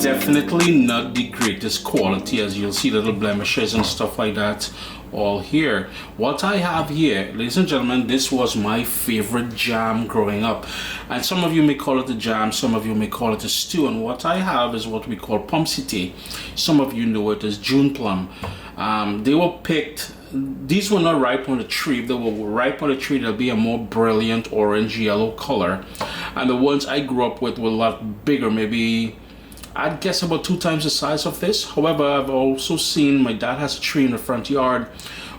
definitely not the greatest quality, as you'll see little blemishes and stuff like that all here. What I have here, ladies and gentlemen, this was my favorite jam growing up, and some of you may call it a jam, some of you may call it a stew. And what I have is what we call Pommecythere. Some of you know it as June plum. They were picked, these were not ripe on the tree. If they were ripe on the tree, there'll be a more brilliant orange yellow color, and the ones I grew up with were a lot bigger, maybe I'd guess about 2 times the size of this. However, I've also seen, my dad has a tree in the front yard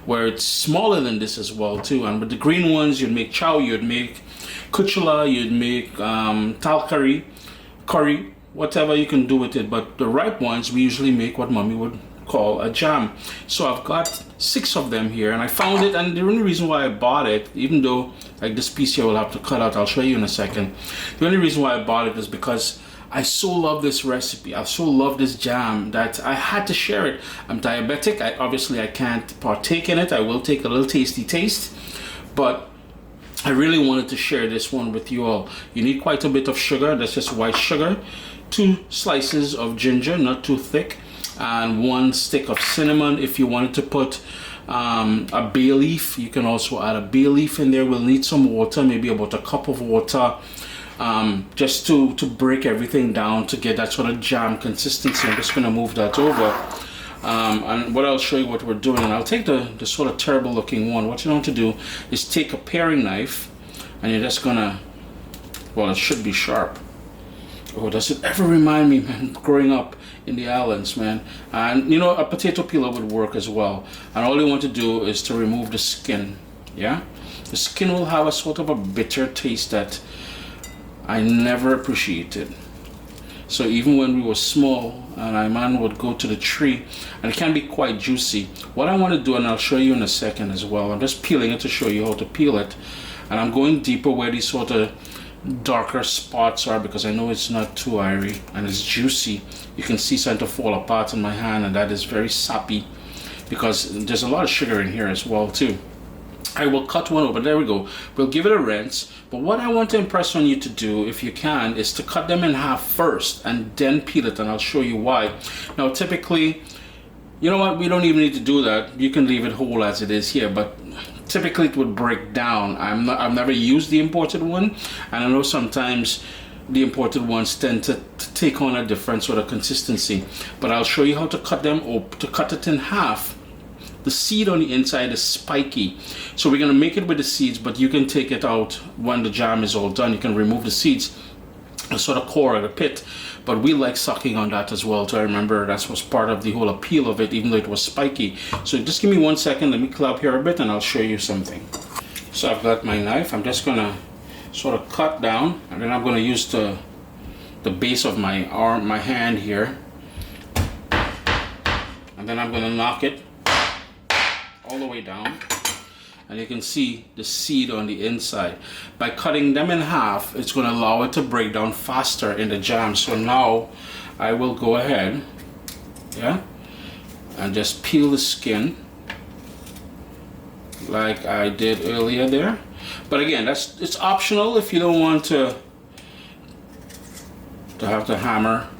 where it's smaller than this as well too. And with the green ones, you'd make chow, you'd make kuchula, you'd make tal curry, whatever you can do with it. But the ripe ones, we usually make what mommy would call a jam. So I've got 6 of them here, and I found it, and the only reason why I bought it, even though like this piece here will have to cut out, I'll show you in a second. The only reason why I bought it is because I so love this recipe. I so love this jam that I had to share it. I'm diabetic. I can't partake in it. I will take a little tasty taste, but I really wanted to share this one with you all. You need quite a bit of sugar. That's just white sugar, 2 slices of ginger, not too thick, and 1 stick of cinnamon. If you wanted to put a bay leaf, you can also add a bay leaf in there. We'll need some water, maybe about a cup of water, just to break everything down to get that sort of jam consistency. I'm just going to move that over, and what I'll show you what we're doing, and I'll take the sort of terrible looking one. What you want to do is take a paring knife, and you're just gonna, well, it should be sharp. Oh, does it ever remind me, man, growing up in the islands, man. And you know, a potato peeler would work as well, and all you want to do is to remove the skin. Yeah, the skin will have a sort of a bitter taste that I never appreciated. So even when we were small and my man would go to the tree, and it can be quite juicy. What I want to do, and I'll show you in a second as well, I'm just peeling it to show you how to peel it, and I'm going deeper where these sort of darker spots are, because I know it's not too iry and it's juicy. You can see starting to fall apart in my hand, and that is very sappy because there's a lot of sugar in here as well too. I will cut one open. There we go. We'll give it a rinse. But what I want to impress on you to do, if you can, is to cut them in half first and then peel it, and I'll show you why. Now, typically, you know what? We don't even need to do that. You can leave it whole as it is here, but typically it would break down. I've never used the imported one, and I know sometimes the imported ones tend to take on a different sort of consistency. But I'll show you how to cut them up, to cut it in half. The seed on the inside is spiky, so we're going to make it with the seeds, but you can take it out when the jam is all done. You can remove the seeds and sort of core of the pit, but we like sucking on that as well. So I remember that was part of the whole appeal of it, even though it was spiky. So just give me 1 second, let me clap here a bit, and I'll show you something. So I've got my knife. I'm just going to sort of cut down, and then I'm going to use the base of my arm, my hand here, and then I'm going to knock it all the way down, and you can see the seed on the inside. By cutting them in half, it's going to allow it to break down faster in the jam. So now I will go ahead, yeah, and just peel the skin like I did earlier there. But again, it's optional if you don't want to have to hammer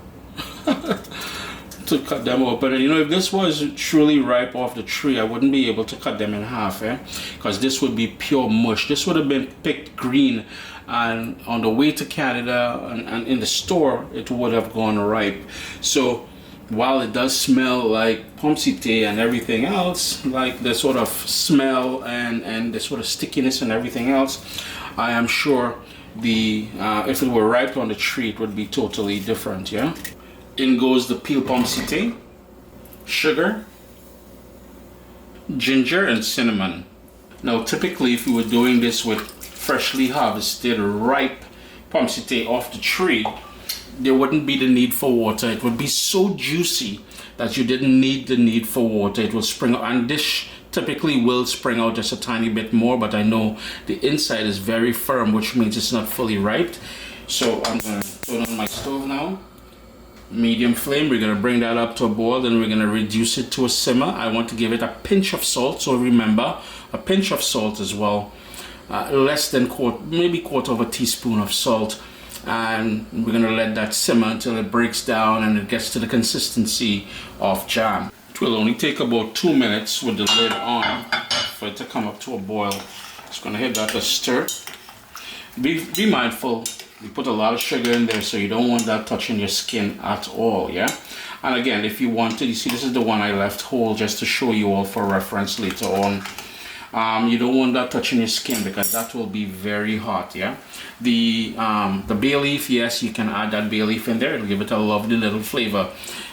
to cut them open. And you know, if this was truly ripe off the tree, I wouldn't be able to cut them in half, because this would be pure mush. This would have been picked green, and on the way to Canada and in the store it would have gone ripe. So while it does smell like Pommecythere and everything else, like the sort of smell and the sort of stickiness and everything else, I am sure the if it were ripe on the tree, it would be totally different. Yeah. In goes the peeled Pommecythere, sugar, ginger, and cinnamon. Now, typically, if you were doing this with freshly harvested, ripe Pommecythere off the tree, there wouldn't be the need for water. It would be so juicy that you didn't need the need for water. It will spring out, and this typically will spring out just a tiny bit more, but I know the inside is very firm, which means it's not fully ripe. So I'm going to turn on my stove now. Medium flame. We're going to bring that up to a boil, then we're going to reduce it to a simmer. I want to give it a pinch of salt, so remember, a pinch of salt as well, less than maybe quarter of a teaspoon of salt. and we're gonna let that simmer until it breaks down and it gets to the consistency of jam. It will only take about 2 minutes with the lid on for it to come up to a boil. Just gonna hit that a stir. Be mindful, you put a lot of sugar in there, so you don't want that touching your skin at all, yeah? And again, if you wanted, you see this is the one I left whole just to show you all for reference later on. You don't want that touching your skin because that will be very hot, yeah? The bay leaf, yes, you can add that bay leaf in there. It'll give it a lovely little flavor.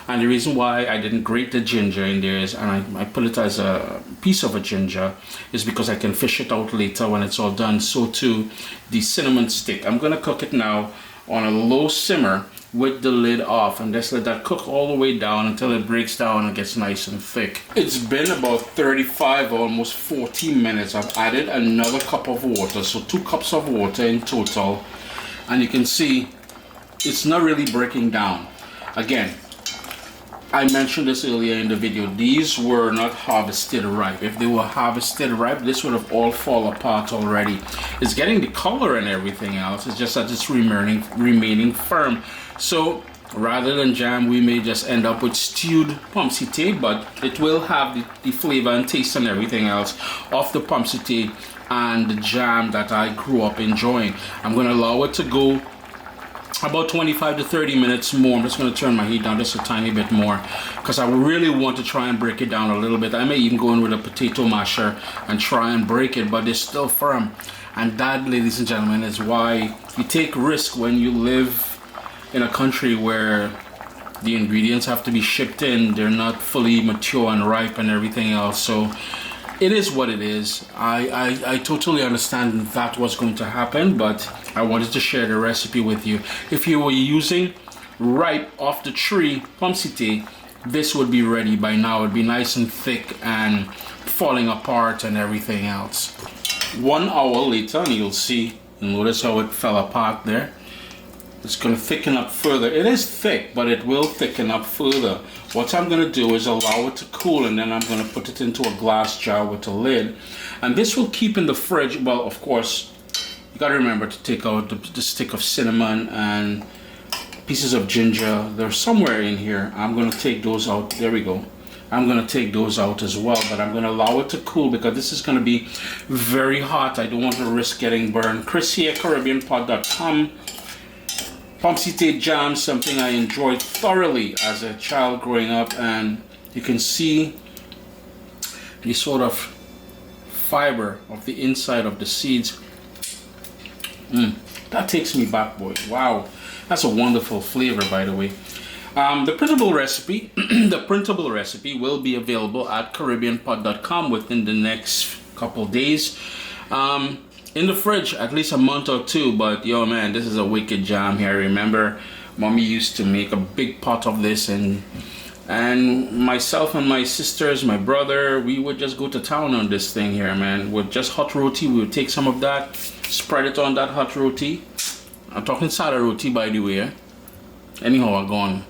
And the reason why I didn't grate the ginger in there is, and I put it as a piece of a ginger, is because I can fish it out later when it's all done. So too, the cinnamon stick. I'm gonna cook it now on a low simmer with the lid off, and just let that cook all the way down until it breaks down and gets nice and thick. It's been about 35, almost 40 minutes. I've added another cup of water, so 2 cups of water in total, and you can see it's not really breaking down. Again, I mentioned this earlier in the video, these were not harvested ripe. If they were harvested ripe, this would have all fall apart already. It's getting the color and everything else, it's just that it's remaining firm. So rather than jam, we may just end up with stewed Pommecythere, but it will have the flavor and taste and everything else of the Pommecythere and the jam that I grew up enjoying. I'm going to allow it to go about 25 to 30 minutes more. I'm just going to turn my heat down just a tiny bit more because I really want to try and break it down a little bit. I may even go in with a potato masher and try and break it, but it's still firm. And that, ladies and gentlemen, is why you take risk when you live in a country where the ingredients have to be shipped in. They're not fully mature and ripe and everything else. So it is what it is. I totally understand that was going to happen, but I wanted to share the recipe with you. If you were using ripe off the tree Pommecythere, this would be ready by now. It'd be nice and thick and falling apart and everything else. 1 hour later, and you'll see, notice how it fell apart there. It's going to thicken up further. It is thick, but it will thicken up further. What I'm going to do is allow it to cool, and then I'm going to put it into a glass jar with a lid. And this will keep in the fridge. Well, of course, you got to remember to take out the stick of cinnamon and pieces of ginger. They're somewhere in here. I'm going to take those out. There we go. I'm going to take those out as well, but I'm going to allow it to cool because this is going to be very hot. I don't want to risk getting burned. Chris here, CaribbeanPod.com. Pommecythere jam, something I enjoyed thoroughly as a child growing up, and you can see the sort of fiber of the inside of the seeds. That takes me back, boy. Wow, that's a wonderful flavor, by the way. The printable recipe, will be available at CaribbeanPod.com within the next couple days. In the fridge at least a month or 2, but yo man, this is a wicked jam here. Remember, mommy used to make a big pot of this, and myself and my sisters, my brother, we would just go to town on this thing here, man. With just hot roti, we would take some of that, spread it on that hot roti. I'm talking sada roti, by the way. Anyhow, I'm gone.